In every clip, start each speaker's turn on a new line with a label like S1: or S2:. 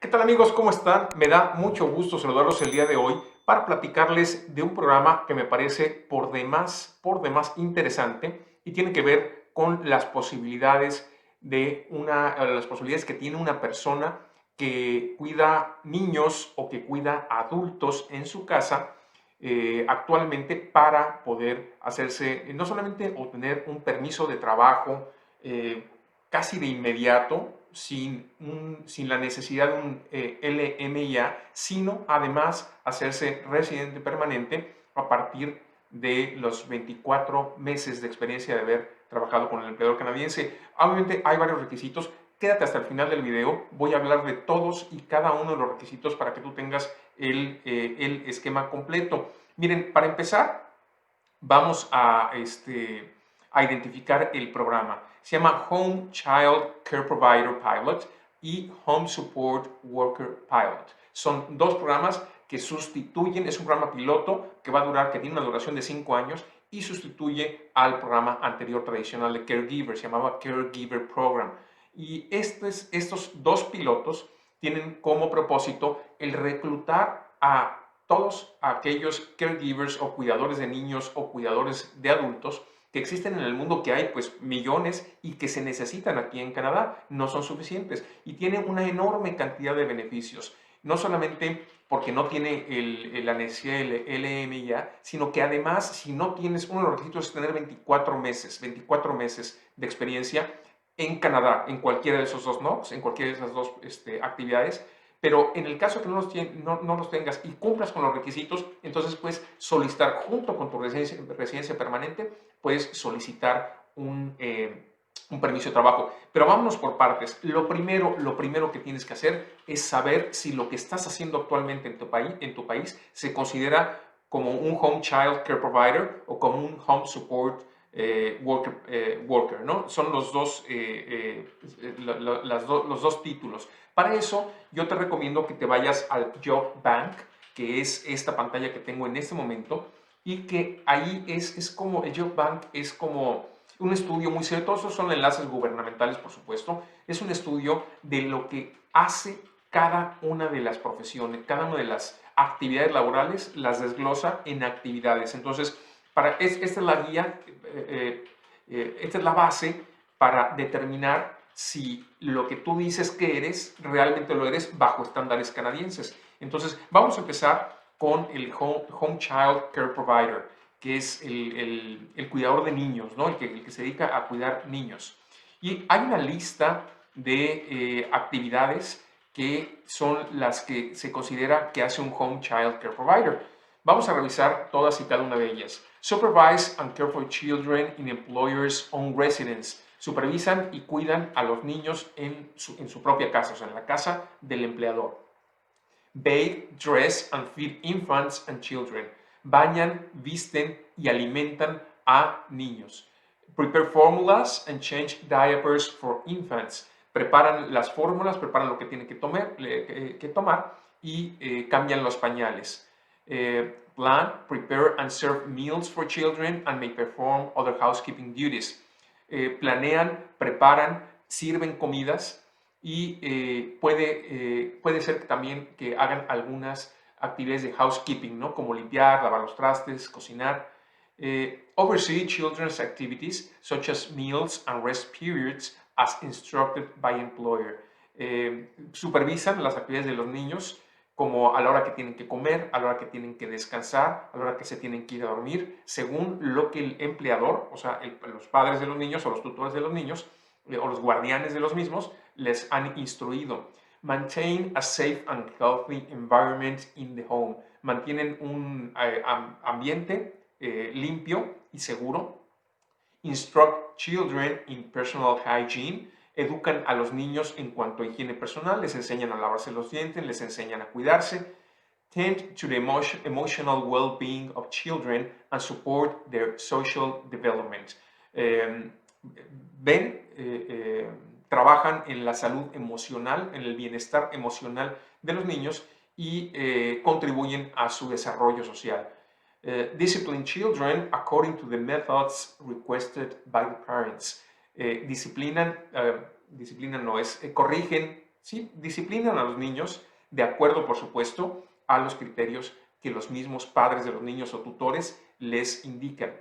S1: ¿Qué tal amigos? ¿Cómo están? Me da mucho gusto saludarlos el día de hoy para platicarles de un programa que me parece por demás interesante y tiene que ver con las posibilidades las posibilidades que tiene una persona que cuida niños o que cuida adultos en su casa actualmente para poder hacerse, no solamente obtener un permiso de trabajo, eh, casi de inmediato, sin la necesidad de un LMIA, sino además hacerse residente permanente a partir de los 24 meses de experiencia de haber trabajado con el empleador canadiense. Obviamente hay varios requisitos. Quédate hasta el final del video. Voy a hablar de todos y cada uno de los requisitos para que tú tengas el esquema completo. Miren, para empezar, vamos a identificar el programa. Se llama Home Child Care Provider Pilot y Home Support Worker Pilot. Son dos programas que sustituyen, es un programa piloto que que tiene una duración de 5 años y sustituye al programa anterior tradicional de Caregiver, se llamaba Caregiver Program. Y estos dos pilotos tienen como propósito el reclutar a todos aquellos caregivers o cuidadores de niños o cuidadores de adultos que existen en el mundo, que hay pues millones y que se necesitan aquí en Canadá, no son suficientes y tienen una enorme cantidad de beneficios, no solamente porque no tiene la necesidad del LMIA, sino que además, si no tienes, uno de los requisitos es tener 24 meses de experiencia en Canadá, en cualquiera de esos dos NOCs, en cualquiera de esas dos actividades. Pero en el caso que no los tengas y cumplas con los requisitos, entonces puedes solicitar junto con tu residencia permanente, puedes solicitar un permiso de trabajo. Pero vámonos por partes. Lo primero que tienes que hacer es saber si lo que estás haciendo actualmente en tu país se considera como un Home Child Care Provider o como un Home Support worker, ¿no? Son los dos títulos. Para eso, yo te recomiendo que te vayas al Job Bank, que es esta pantalla que tengo en este momento, y que ahí es como, el Job Bank es como un estudio muy serio. Todos esos son enlaces gubernamentales, por supuesto. Es un estudio de lo que hace cada una de las profesiones, cada una de las actividades laborales, las desglosa en actividades. Entonces, esta es la guía, esta es la base para determinar si lo que tú dices que eres, realmente lo eres bajo estándares canadienses. Entonces, vamos a empezar con el Home Child Care Provider, que es el cuidador de niños, ¿no? El que se dedica a cuidar niños. Y hay una lista de actividades que son las que se considera que hace un Home Child Care Provider. Vamos a revisar todas y cada una de ellas. Supervise and care for children in employers' own residence. Supervisan y cuidan a los niños en su propia casa, o sea, en la casa del empleador. Bathe, dress and feed infants and children. Bañan, visten y alimentan a niños. Prepare formulas and change diapers for infants. Preparan las fórmulas, preparan lo que tienen que tomar y cambian los pañales. Plan, prepare and serve meals for children and may perform other housekeeping duties. Planean, preparan, sirven comidas y puede ser también que hagan algunas actividades de housekeeping, ¿no? Como limpiar, lavar los trastes, cocinar. Oversee children's activities such as meals and rest periods as instructed by employer. Supervisan las actividades de los niños, como a la hora que tienen que comer, a la hora que tienen que descansar, a la hora que se tienen que ir a dormir, según lo que el empleador, o sea, los padres de los niños o los tutores de los niños, o los guardianes de los mismos, les han instruido. Maintain a safe and healthy environment in the home. Mantienen un ambiente limpio y seguro. Instruct children in personal hygiene. Educan a los niños en cuanto a higiene personal, les enseñan a lavarse los dientes, les enseñan a cuidarse. Tend to the emotional well-being of children and support their social development. Trabajan en la salud emocional, en el bienestar emocional de los niños y contribuyen a su desarrollo social. Discipline children according to the methods requested by the parents. Disciplinan no es, corrigen ¿sí? Disciplinan a los niños de acuerdo, por supuesto, a los criterios que los mismos padres de los niños o tutores les indican.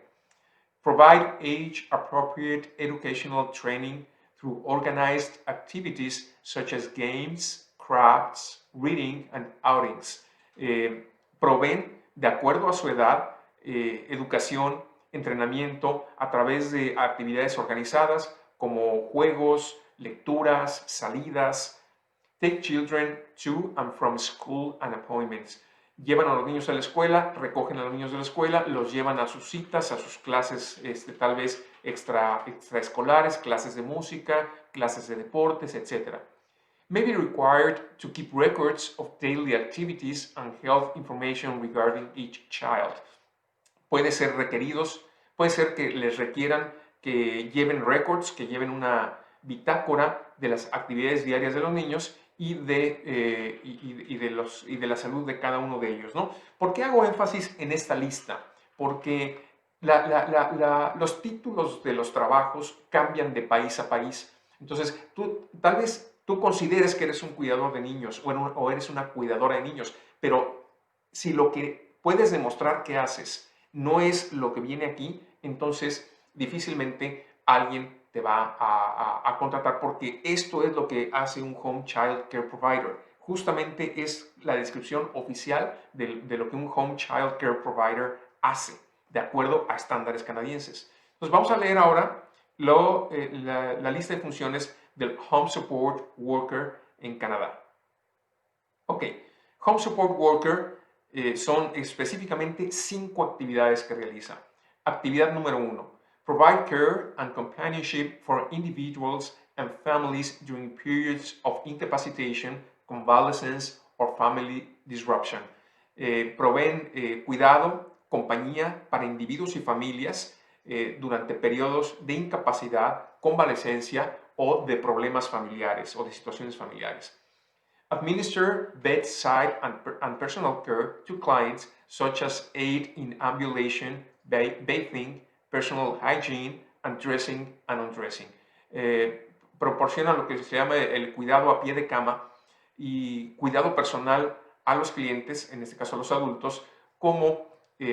S1: Provide age-appropriate educational training through organized activities such as games, crafts, reading, and outings. Proveen, de acuerdo a su edad, educación, entrenamiento a través de actividades organizadas como juegos, lecturas, salidas. Take children to and from school and appointments. Llevan a los niños a la escuela, recogen a los niños de la escuela, los llevan a sus citas, a sus clases tal vez extraescolares, clases de música, clases de deportes, etc. May be required to keep records of daily activities and health information regarding each child. Puede ser requeridos, puede ser que les requieran que lleven records, que lleven una bitácora de las actividades diarias de los niños y de la salud de cada uno de ellos, ¿no? ¿Por qué hago énfasis en esta lista? Porque los títulos de los trabajos cambian de país a país. Entonces, tal vez tú consideres que eres un cuidador de niños o eres una cuidadora de niños, pero si lo que puedes demostrar que haces no es lo que viene aquí, entonces difícilmente alguien te va a contratar, porque esto es lo que hace un Home Child Care Provider. Justamente es la descripción oficial de lo que un Home Child Care Provider hace, de acuerdo a estándares canadienses. Entonces vamos a leer ahora la lista de funciones del Home Support Worker en Canadá. Ok, Home Support Worker son específicamente 5 actividades que realiza. Actividad número 1. Provide care and companionship for individuals and families during periods of incapacitation, convalescence or family disruption. Proveen cuidado, compañía para individuos y familias durante periodos de incapacidad, convalescencia o de problemas familiares o de situaciones familiares. Administer bedside and personal care to clients, such as aid in ambulation, bathing, personal hygiene, and dressing and undressing. Proporciona lo que se llama el cuidado a pie de cama y cuidado personal a los clientes, en este caso a los adultos, como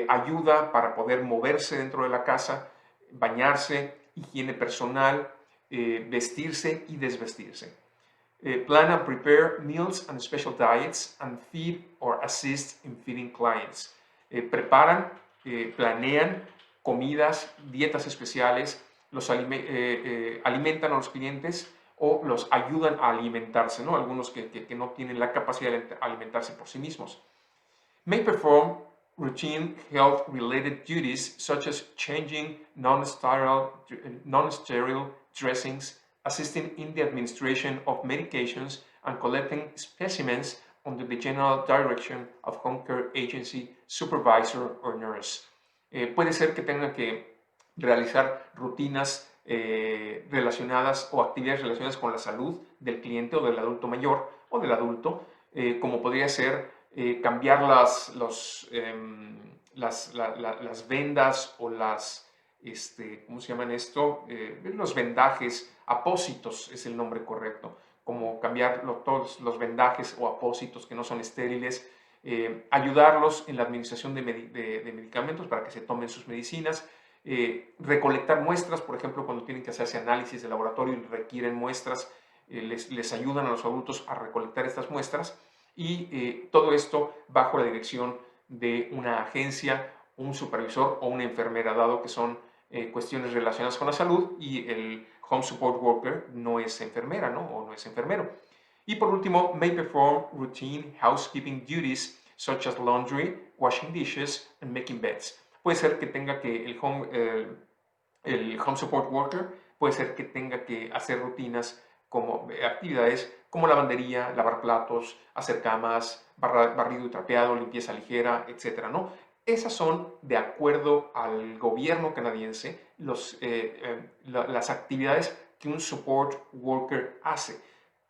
S1: ayuda para poder moverse dentro de la casa, bañarse, higiene personal, vestirse y desvestirse. Plan and prepare meals and special diets and feed or assist in feeding clients. Preparan, planean comidas, dietas especiales, alimentan a los clientes o los ayudan a alimentarse, ¿no? Algunos que no tienen la capacidad de alimentarse por sí mismos. May perform routine health-related duties such as changing non-sterile dressings, assisting in the administration of medications, and collecting specimens under the general direction of home care agency, supervisor, or nurse. Puede ser que tenga que realizar rutinas relacionadas o actividades relacionadas con la salud del cliente o del adulto mayor o del adulto, como podría ser cambiar las vendas o ¿cómo se llaman esto? Los vendajes, apósitos es el nombre correcto, como cambiar todos los vendajes o apósitos que no son estériles, ayudarlos en la administración de medicamentos para que se tomen sus medicinas, recolectar muestras, por ejemplo, cuando tienen que hacerse análisis de laboratorio y requieren muestras, les ayudan a los adultos a recolectar estas muestras y todo esto bajo la dirección de una agencia, un supervisor o una enfermera, dado que son cuestiones relacionadas con la salud y el Home Support Worker no es enfermera, ¿no? O no es enfermero. Y por último, may perform routine housekeeping duties such as laundry, washing dishes, and making beds. Puede ser que tenga que el Home Support Worker, puede ser que tenga que hacer rutinas como actividades como lavandería, lavar platos, hacer camas, barrido y trapeado, limpieza ligera, etcétera, ¿no? Esas son, de acuerdo al gobierno canadiense, las actividades que un support worker hace.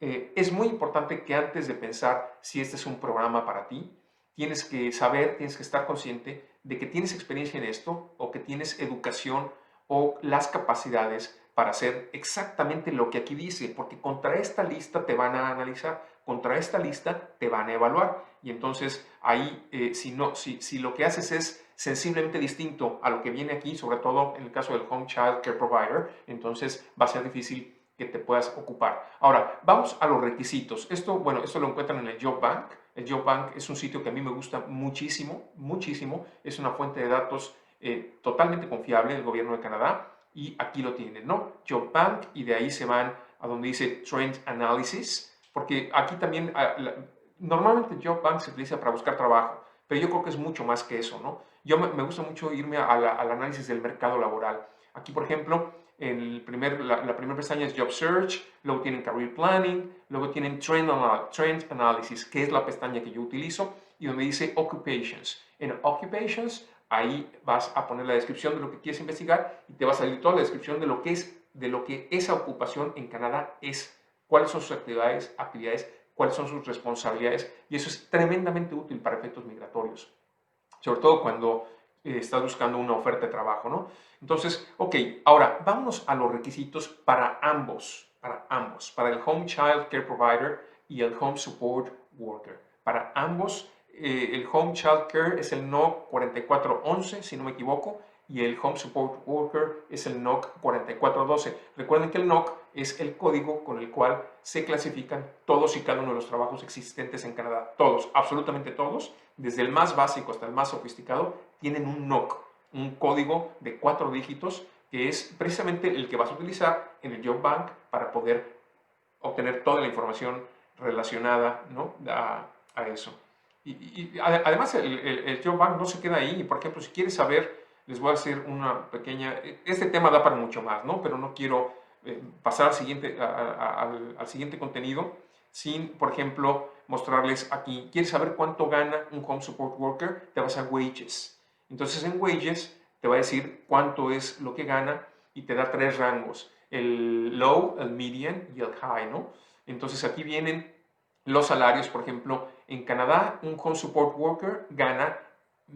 S1: Es muy importante que antes de pensar si este es un programa para ti, tienes que saber, tienes que estar consciente de que tienes experiencia en esto o que tienes educación o las capacidades para hacer exactamente lo que aquí dice, porque contra esta lista te van a analizar, contra esta lista te van a evaluar. Y entonces ahí, si lo que haces es sensiblemente distinto a lo que viene aquí, sobre todo en el caso del Home Child Care Provider, entonces va a ser difícil que te puedas ocupar. Ahora, vamos a los requisitos. Esto lo encuentran en el Job Bank. El Job Bank es un sitio que a mí me gusta muchísimo, muchísimo. Es una fuente de datos totalmente confiable del gobierno de Canadá y aquí lo tienen, ¿no? Job Bank, y de ahí se van a donde dice Trend Analysis, porque aquí también, normalmente Job Bank se utiliza para buscar trabajo, pero yo creo que es mucho más que eso, ¿no? Me gusta mucho irme al análisis del mercado laboral. Aquí, por ejemplo, la primera pestaña es Job Search, luego tienen Career Planning, luego tienen Trend Analysis, que es la pestaña que yo utilizo, y donde dice Occupations. En Occupations, ahí vas a poner la descripción de lo que quieres investigar y te va a salir toda la descripción de lo que esa ocupación en Canadá es, cuáles son sus actividades, cuáles son sus responsabilidades, y eso es tremendamente útil para efectos migratorios, sobre todo cuando estás buscando una oferta de trabajo, ¿no? Entonces, ok, ahora vámonos a los requisitos para ambos, para el Home Child Care Provider y el Home Support Worker. Para ambos, el Home Child Care es el NOC 4411, si no me equivoco, y el Home Support Worker es el NOC 4412. Recuerden que el NOC es el código con el cual se clasifican todos y cada uno de los trabajos existentes en Canadá. Todos, absolutamente todos, desde el más básico hasta el más sofisticado, tienen un NOC, un código de 4 dígitos, que es precisamente el que vas a utilizar en el Job Bank para poder obtener toda la información relacionada, ¿no?, a eso. Además, el Job Bank no se queda ahí. Por ejemplo, si quieres saber, les voy a hacer una pequeña... Este tema da para mucho más, ¿no? Pero no quiero pasar al siguiente contenido sin, por ejemplo, mostrarles aquí. ¿Quieres saber cuánto gana un Home Support Worker? Te vas a Wages. Entonces, en Wages te va a decir cuánto es lo que gana y te da 3 rangos: el low, el median y el high, ¿no? Entonces, aquí vienen los salarios. Por ejemplo, en Canadá, un Home Support Worker gana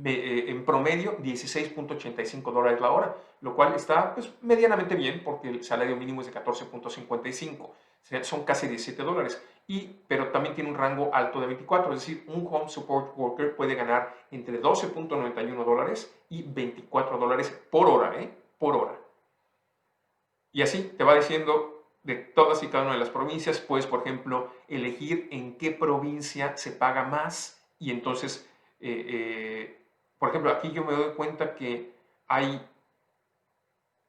S1: en promedio $16.85 la hora, lo cual está, pues, medianamente bien, porque el salario mínimo es de 14.55, son casi $17, pero también tiene un rango alto de 24, es decir, un Home Support Worker puede ganar entre $12.91 y $24 por hora, por hora. Y así te va diciendo de todas y cada una de las provincias. Puedes, por ejemplo, elegir en qué provincia se paga más, y entonces, por ejemplo, aquí yo me doy cuenta que hay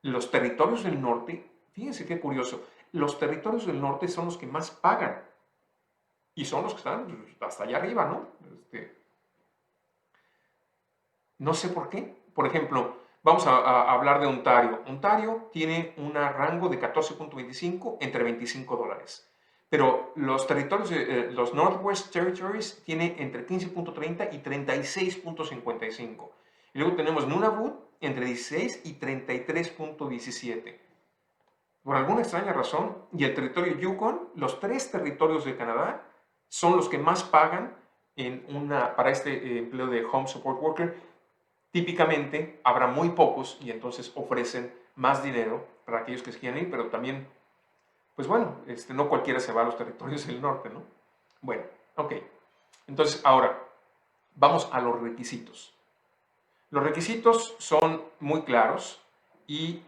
S1: los territorios del norte. Fíjense qué curioso, los territorios del norte son los que más pagan y son los que están hasta allá arriba, ¿no? No sé por qué. Por ejemplo, vamos a hablar de Ontario. Ontario tiene un rango de 14.25 entre $25. Pero los territorios, los Northwest Territories, tiene entre 15.30 y 36.55. Y luego tenemos Nunavut entre 16 y 33.17. Por alguna extraña razón, y el territorio Yukon, los 3 territorios de Canadá, son los que más pagan para este empleo de Home Support Worker. Típicamente habrá muy pocos y entonces ofrecen más dinero para aquellos que se quieran ir, pero también, pues bueno, no cualquiera se va a los territorios del norte, ¿no? Bueno, ok. Entonces, ahora, vamos a los requisitos. Los requisitos son muy claros y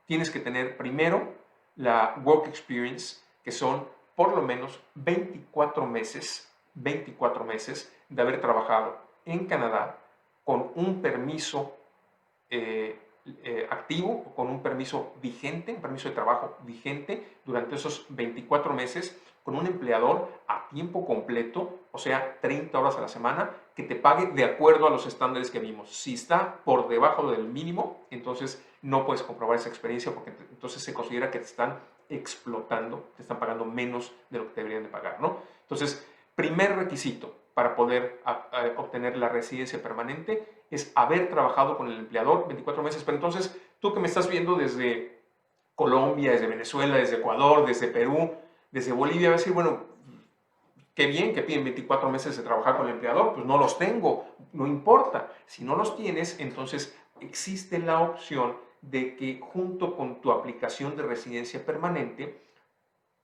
S1: tienes que tener primero la Work Experience, que son por lo menos 24 meses de haber trabajado en Canadá con un permiso activo, o con un permiso vigente, un permiso de trabajo vigente durante esos 24 meses, con un empleador a tiempo completo, o sea, 30 horas a la semana, que te pague de acuerdo a los estándares que vimos. Si está por debajo del mínimo, entonces no puedes comprobar esa experiencia, porque entonces se considera que te están explotando, te están pagando menos de lo que te deberían de pagar, ¿no? Entonces, primer requisito para poder obtener la residencia permanente es haber trabajado con el empleador 24 meses. Pero entonces, tú que me estás viendo desde Colombia, desde Venezuela, desde Ecuador, desde Perú, desde Bolivia, vas a decir, bueno, qué bien que piden 24 meses de trabajar con el empleador. Pues no los tengo, no importa. Si no los tienes, entonces existe la opción de que junto con tu aplicación de residencia permanente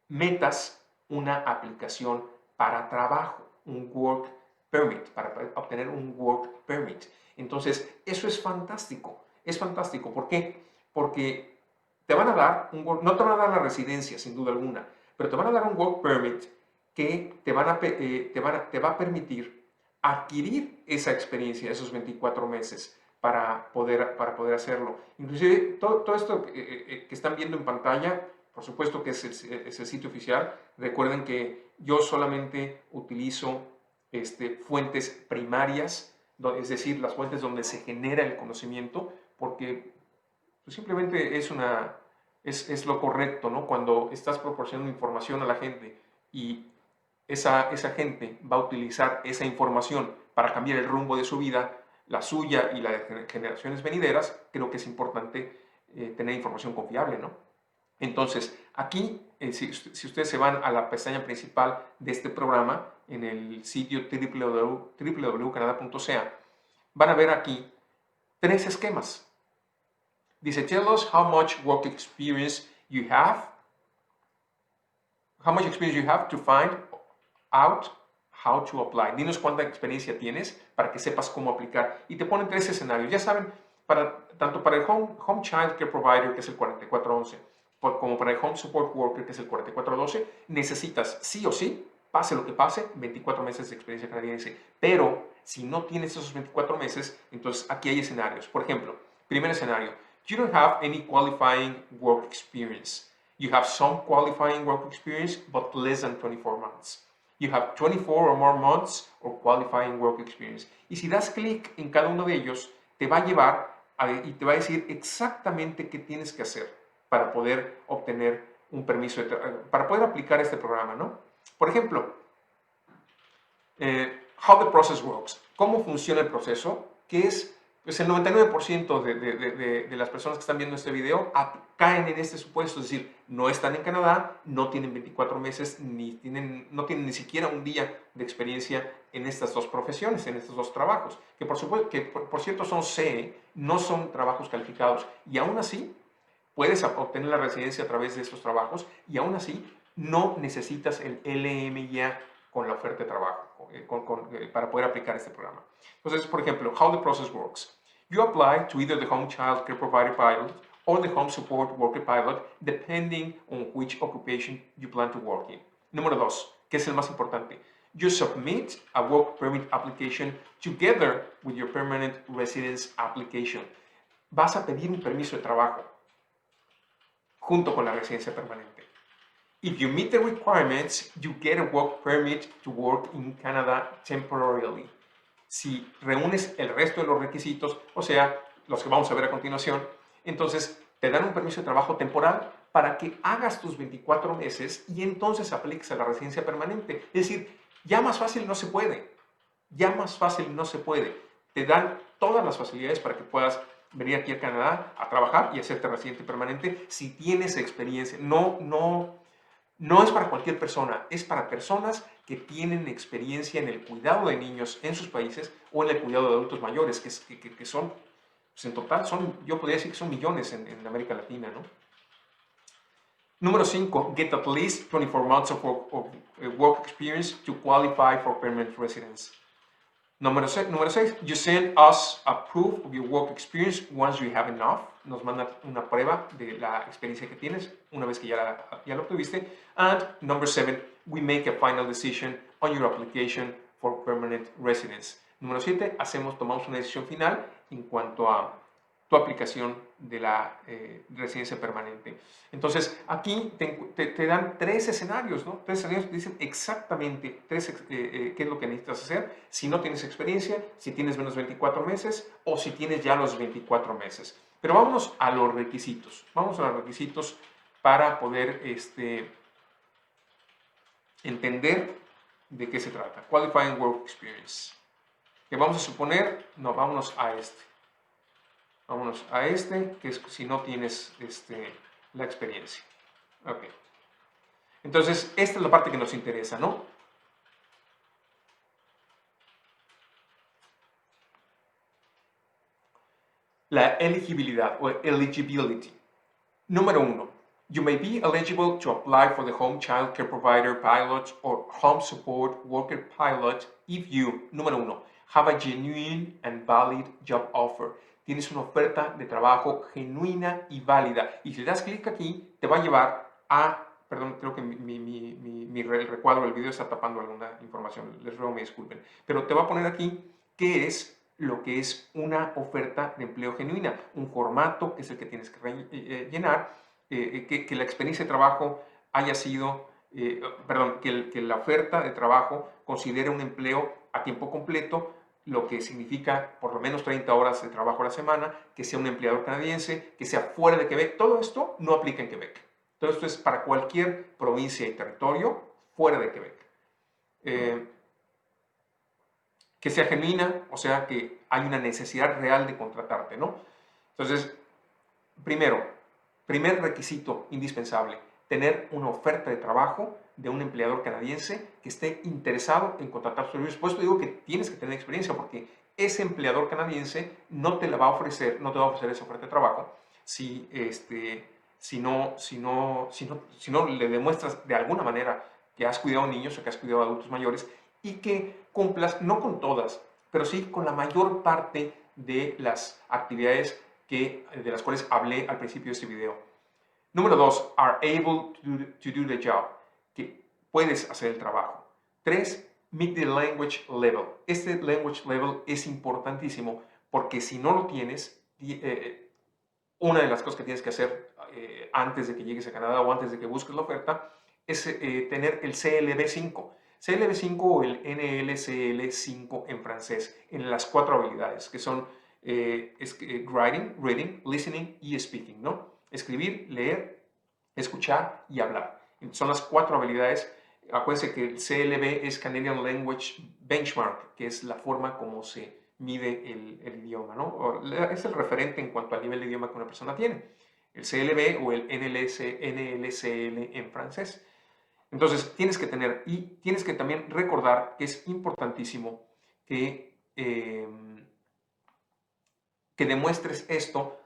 S1: metas una aplicación para trabajo, un work permit, para obtener un work permit. Entonces, eso es fantástico. Es fantástico. ¿Por qué? Porque te van a dar no te van a dar la residencia, sin duda alguna, pero te van a dar un work permit que te va a permitir adquirir esa experiencia, esos 24 meses, para poder hacerlo. Inclusive, todo esto que están viendo en pantalla, por supuesto que es el sitio oficial. Recuerden que yo solamente utilizo fuentes primarias, es decir, las fuentes donde se genera el conocimiento, porque pues, simplemente es lo correcto, ¿no? Cuando estás proporcionando información a la gente y esa gente va a utilizar esa información para cambiar el rumbo de su vida, la suya y la de generaciones venideras, creo que es importante tener información confiable, ¿no? Entonces, aquí, si ustedes se van a la pestaña principal de este programa, en el sitio www.canada.ca, van a ver aquí 3 esquemas. Dice, tell us how much work experience you have, to find out how to apply. Dinos cuánta experiencia tienes para que sepas cómo aplicar. Y te ponen 3 escenarios. Ya saben, tanto para el Home Child Care Provider, que es el 4411, como para el Home Support Worker, que es el 4412, necesitas sí o sí, pase lo que pase, 24 meses de experiencia canadiense. Pero si no tienes esos 24 meses, entonces aquí hay escenarios. Por ejemplo, primer escenario, you don't have any qualifying work experience. You have some qualifying work experience, but less than 24 months. You have 24 or more months of qualifying work experience. Y si das clic en cada uno de ellos, te va a llevar y te va a decir exactamente qué tienes que hacer para poder obtener un permiso, para poder aplicar este programa, ¿no? Por ejemplo, how the process works. ¿Cómo funciona el proceso? Que es, pues el 99% de las personas que están viendo este video caen en este supuesto, es decir, no están en Canadá, no tienen 24 meses, no tienen ni siquiera un día de experiencia en estas 2 profesiones, en estos 2 trabajos, que por supuesto, que por cierto son CE, no son trabajos calificados, y aún así puedes obtener la residencia a través de estos trabajos, y aún así no necesitas el LMIA con la oferta de trabajo, para poder aplicar este programa. Entonces, por ejemplo, how the process works. You apply to either the Home Child Care Provider Pilot or the Home Support Worker Pilot, depending on which occupation you plan to work in. Número 2, que es el más importante. You submit a work permit application together with your permanent residence application. Vas a pedir un permiso de trabajo junto con la residencia permanente. If you meet the requirements, you get a work permit to work in Canada temporarily. Si reúnes el resto de los requisitos, o sea, los que vamos a ver a continuación, entonces te dan un permiso de trabajo temporal para que hagas tus 24 meses y entonces apliques a la residencia permanente. Es decir, ya más fácil no se puede. Ya más fácil no se puede. Te dan todas las facilidades para que puedas venir aquí a Canadá a trabajar y hacerte residente permanente si tienes experiencia. No es para cualquier persona, es para personas que tienen experiencia en el cuidado de niños en sus países o en el cuidado de adultos mayores, que son, pues en total, yo podría decir que son millones en América Latina, ¿no? Número 5, get at least 24 months of work experience to qualify for permanent residence. Número 6, you send us a proof of your work experience once you have enough. Nos manda una prueba de la experiencia que tienes una vez que ya lo obtuviste. And number 7, we make a final decision on your application for permanent residence. Número 7, tomamos una decisión final en cuanto a tu aplicación de la residencia permanente. Entonces, aquí te dan 3 escenarios, ¿no? 3 escenarios que dicen exactamente qué es lo que necesitas hacer si no tienes experiencia, si tienes menos de 24 meses o si tienes ya los 24 meses. Pero vámonos a los requisitos. Vamos a los requisitos para poder entender de qué se trata. Qualifying Work Experience. Que vamos a suponer, no, vámonos a este. Vámonos a que es si no tienes la experiencia. Ok. Entonces, esta es la parte que nos interesa, ¿no? La elegibilidad o eligibility. Número uno, you may be eligible to apply for the Home Child Care Provider Pilot or Home Support Worker Pilot if you, número uno, have a genuine and valid job offer. Tienes una oferta de trabajo genuina y válida. Y si le das clic aquí, te va a llevar a... Perdón, creo que el recuadro del video está tapando alguna información. Les ruego me disculpen. Pero te va a poner aquí qué es lo que es una oferta de empleo genuina, un formato que es el que tienes que llenar, que la experiencia de trabajo haya sido, que la oferta de trabajo considere un empleo a tiempo completo, lo que significa por lo menos 30 horas de trabajo a la semana, que sea un empleador canadiense, que sea fuera de Quebec. Todo esto no aplica en Quebec. Todo esto es para cualquier provincia y territorio fuera de Quebec. Que sea genuina, o sea, que hay una necesidad real de contratarte, ¿no? Entonces, primer requisito indispensable, tener una oferta de trabajo de un empleador canadiense que esté interesado en contratar tus servicios. Por eso te digo que tienes que tener experiencia, porque ese empleador canadiense no te la va a ofrecer, no te va a ofrecer esa oferta de trabajo si, si no le demuestras de alguna manera que has cuidado a niños o que has cuidado a adultos mayores y que cumplas, no con todas, pero sí con la mayor parte de las actividades de las cuales hablé al principio de este video. Número 2, are able to do the job, que puedes hacer el trabajo. 3, meet the language level. Este language level es importantísimo porque si no lo tienes, una de las cosas que tienes que hacer antes de que llegues a Canadá o antes de que busques la oferta es tener el CLB5. CLB5 o el NLCL5 en francés, en las 4 habilidades, que son writing, reading, listening y speaking, ¿no? Escribir, leer, escuchar y hablar. Son las 4 habilidades. Acuérdense que el CLB es Canadian Language Benchmark, que es la forma como se mide el idioma, ¿no? Es el referente en cuanto al nivel de idioma que una persona tiene. El CLB o el NLCL en francés. Entonces, tienes que tener y tienes que también recordar que es importantísimo que demuestres esto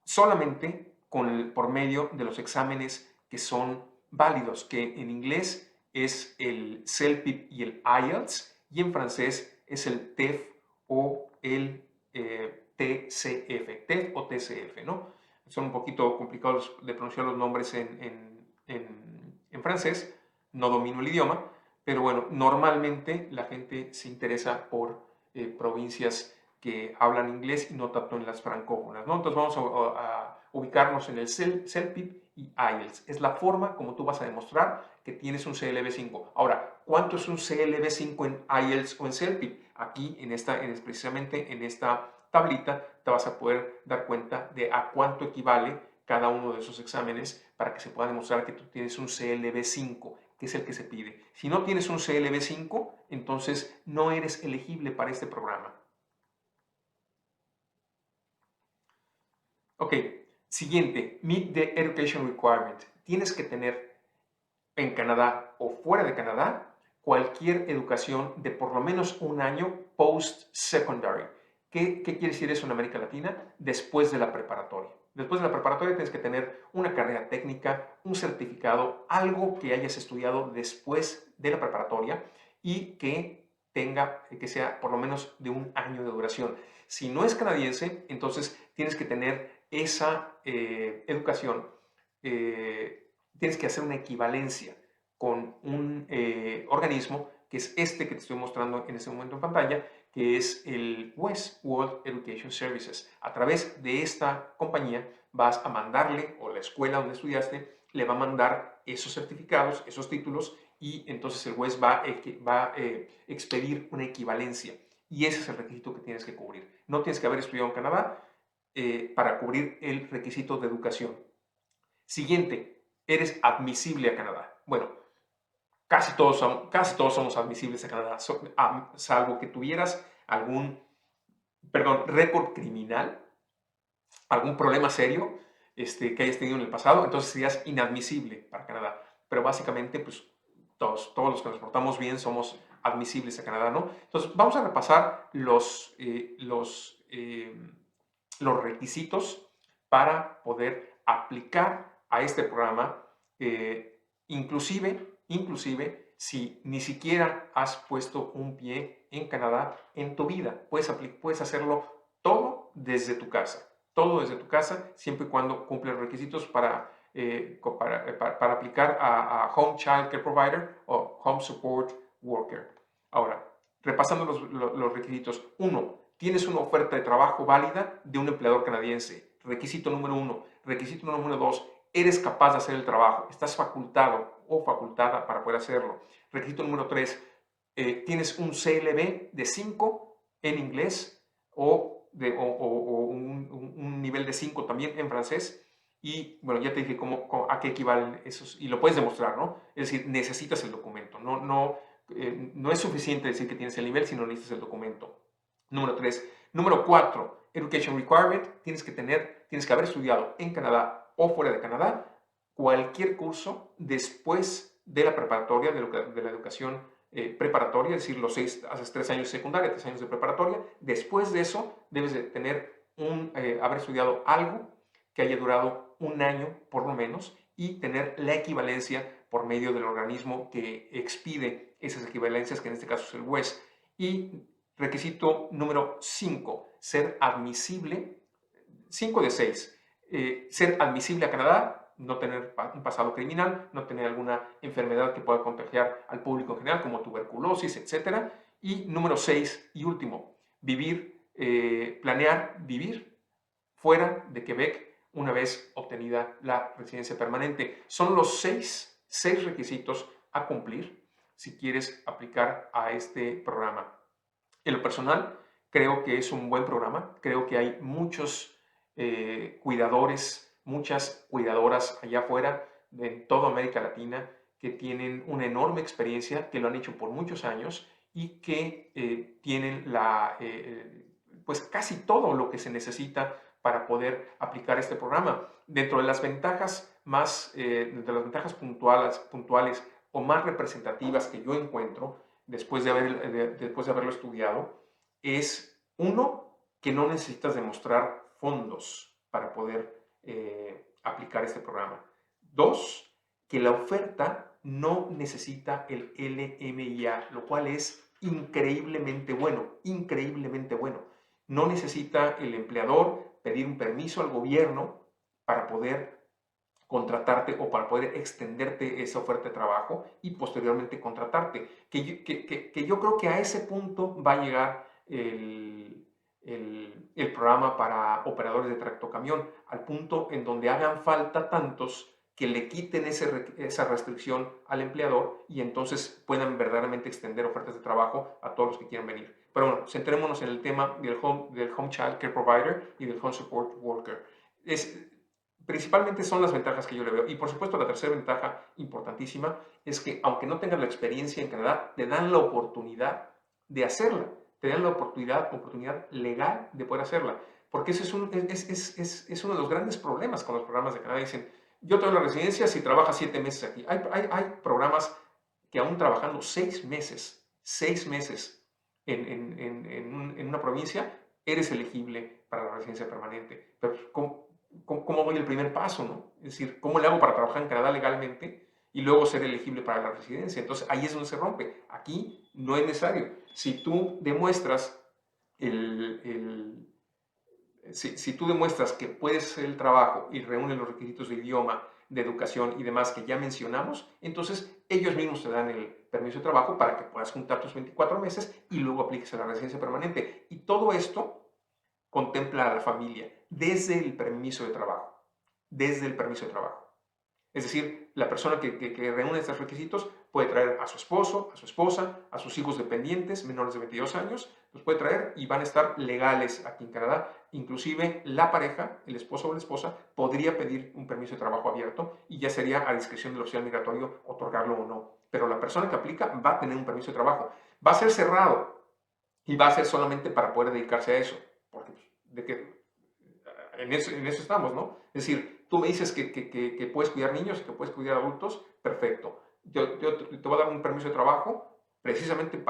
S1: solamente por medio de los exámenes que son válidos, que en inglés es el CELPIP y el IELTS, y en francés es el TEF o el TCF, TEF o TCF, ¿no? Son un poquito complicados de pronunciar los nombres en francés, no domino el idioma, pero bueno, normalmente la gente se interesa por provincias que hablan inglés y no tanto en las francófonas, ¿no? Entonces vamos a ubicarnos en el CELPIP y IELTS. Es la forma como tú vas a demostrar que tienes un CLB5. Ahora, ¿cuánto es un CLB5 en IELTS o en CELPIP? Aquí, precisamente en esta tablita, te vas a poder dar cuenta de a cuánto equivale cada uno de esos exámenes para que se pueda demostrar que tú tienes un CLB5, que es el que se pide. Si no tienes un CLB5, entonces no eres elegible para este programa. Ok, siguiente, meet the education requirement. Tienes que tener en Canadá o fuera de Canadá cualquier educación de por lo menos un año post-secondary. ¿Qué quiere decir eso en América Latina? Después de la preparatoria. Después de la preparatoria tienes que tener una carrera técnica, un certificado, algo que hayas estudiado después de la preparatoria y que sea por lo menos de un año de duración. Si no es canadiense, entonces tienes que tener esa educación, tienes que hacer una equivalencia con un organismo que es este que te estoy mostrando en este momento en pantalla, que es el WES, World Education Services. A través de esta compañía vas a mandarle, o la escuela donde estudiaste, le va a mandar esos certificados, esos títulos, y entonces el WES va a expedir una equivalencia. Y ese es el requisito que tienes que cubrir. No tienes que haber estudiado en Canadá para cubrir el requisito de educación. Siguiente, eres admisible a Canadá. Bueno, casi todos somos admisibles a Canadá, salvo que tuvieras algún, récord criminal, algún problema serio que hayas tenido en el pasado, entonces serías inadmisible para Canadá. Pero básicamente, pues todos los que nos portamos bien somos admisibles a Canadá, ¿no? Entonces, vamos a repasar los requisitos para poder aplicar a este programa, inclusive si ni siquiera has puesto un pie en Canadá en tu vida. Puedes hacerlo todo desde tu casa, siempre y cuando cumple los requisitos para aplicar a Home Child Care Provider o Home Support Worker. Ahora, repasando los requisitos. Uno, tienes una oferta de trabajo válida de un empleador canadiense. Requisito número uno. Requisito número dos, eres capaz de hacer el trabajo. Estás facultado o facultada para poder hacerlo. Requisito número tres, tienes un CLB de 5 en inglés o un nivel de 5 también en francés. Y bueno, ya te dije a qué equivalen esos, y lo puedes demostrar, ¿no? Es decir, necesitas el documento, no es suficiente decir que tienes el nivel, sino necesitas el documento. Número 3. Número 4, Education Requirement, tienes que haber estudiado en Canadá o fuera de Canadá cualquier curso después de la preparatoria, de la educación preparatoria, es decir, haces 3 años de secundaria, 3 años de preparatoria. Después de eso, debes de haber estudiado algo que haya durado un año por lo menos y tener la equivalencia por medio del organismo que expide esas equivalencias, que en este caso es el WES. Y requisito número 5, ser admisible, 5 de 6, ser admisible a Canadá, no tener un pasado criminal, no tener alguna enfermedad que pueda contagiar al público en general, como tuberculosis, etc. Y número 6 y último, planear vivir fuera de Quebec una vez obtenida la residencia permanente. Son los seis requisitos a cumplir si quieres aplicar a este programa. En lo personal, creo que es un buen programa. Creo que hay muchos cuidadores, muchas cuidadoras allá afuera, en toda América Latina, que tienen una enorme experiencia, que lo han hecho por muchos años y que tienen pues casi todo lo que se necesita para poder aplicar este programa. Dentro de las ventajas puntuales o más representativas que yo encuentro después de haberlo estudiado, es uno, que no necesitas demostrar fondos para poder aplicar este programa. Dos, que la oferta no necesita el LMIA, lo cual es increíblemente bueno, increíblemente bueno. No necesita el empleador pedir un permiso al gobierno para poder contratarte o para poder extenderte esa oferta de trabajo y posteriormente contratarte. Que yo creo que a ese punto va a llegar el programa para operadores de tractocamión, al punto en donde hagan falta tantos que le quiten esa restricción al empleador y entonces puedan verdaderamente extender ofertas de trabajo a todos los que quieran venir. Pero bueno, centrémonos en el tema del Home Child Care Provider y del Home Support Worker. Principalmente son las ventajas que yo le veo. Y por supuesto, la tercera ventaja importantísima es que, aunque no tengas la experiencia en Canadá, te dan la oportunidad de hacerla. Te dan la oportunidad legal de poder hacerla. Porque ese es uno de los grandes problemas con los programas de Canadá. Dicen, yo te doy la residencia si trabajas 7 meses aquí. Hay programas que aún trabajando 6 meses en una provincia, eres elegible para la residencia permanente. Pero ¿cómo doy el primer paso, no? Es decir, ¿cómo le hago para trabajar en Canadá legalmente y luego ser elegible para la residencia? Entonces, ahí es donde se rompe. Aquí no es necesario. Si tú demuestras si tú demuestras que puedes hacer el trabajo y reúnes los requisitos de idioma, de educación y demás que ya mencionamos, entonces ellos mismos te dan el permiso de trabajo para que puedas juntar tus 24 meses y luego apliques a la residencia permanente. Y todo esto contempla a la familia desde el permiso de trabajo. Desde el permiso de trabajo. Es decir, la persona que reúne estos requisitos puede traer a su esposo, a su esposa, a sus hijos dependientes menores de 22 años, los puede traer y van a estar legales aquí en Canadá. Inclusive la pareja, el esposo o la esposa, podría pedir un permiso de trabajo abierto y ya sería a discreción del oficial migratorio otorgarlo o no. Pero la persona que aplica va a tener un permiso de trabajo. Va a ser cerrado y va a ser solamente para poder dedicarse a eso. Porque en eso estamos, ¿no? Es decir, tú me dices que puedes cuidar niños y que puedes cuidar adultos, perfecto. Yo te voy a dar un permiso de trabajo precisamente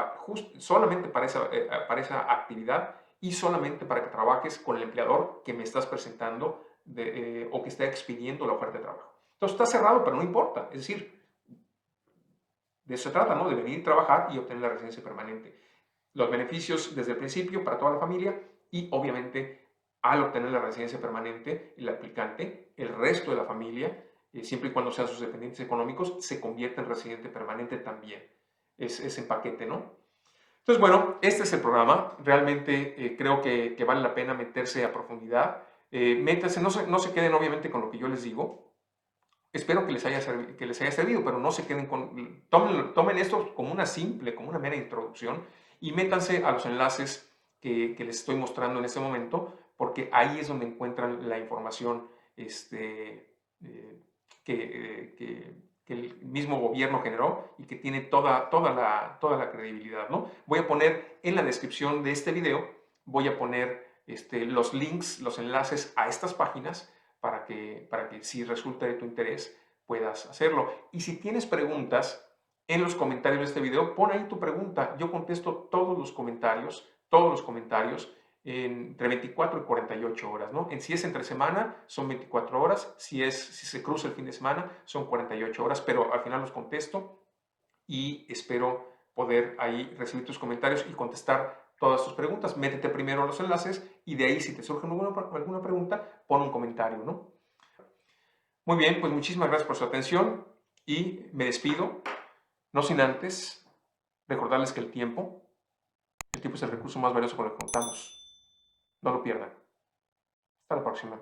S1: solamente para esa actividad y solamente para que trabajes con el empleador que me estás presentando o que está expidiendo la oferta de trabajo. Entonces está cerrado, pero no importa. Es decir, de eso se trata, ¿no? De venir a trabajar y obtener la residencia permanente. Los beneficios desde el principio para toda la familia y obviamente al obtener la residencia permanente, el aplicante, el resto de la familia, siempre y cuando sean sus dependientes económicos, se convierte en residente permanente también. Es en paquete, ¿no? Entonces, bueno, este es el programa. Realmente creo que vale la pena meterse a profundidad. Métanse, no se queden obviamente con lo que yo les digo. Espero que les haya servido, pero no se queden con... Tomen esto como una simple, como una mera introducción y métanse a los enlaces que les estoy mostrando en este momento, porque ahí es donde encuentran la información eh, que el mismo gobierno generó y que tiene toda la credibilidad, ¿no? Voy a poner en la descripción de este video, voy a poner los links, los enlaces a estas páginas para que si resulta de tu interés puedas hacerlo. Y si tienes preguntas en los comentarios de este video, pon ahí tu pregunta. Yo contesto todos los comentarios entre 24 y 48 horas, ¿no? Si es entre semana, son 24 horas. Si se cruza el fin de semana, son 48 horas, pero al final los contesto y espero poder ahí recibir tus comentarios y contestar todas tus preguntas. Métete primero a los enlaces y de ahí, si te surge alguna pregunta, pon un comentario, ¿no? Muy bien, pues muchísimas gracias por su atención y me despido, no sin antes recordarles que el tiempo es el recurso más valioso con el que contamos. No lo pierdan. Hasta la próxima.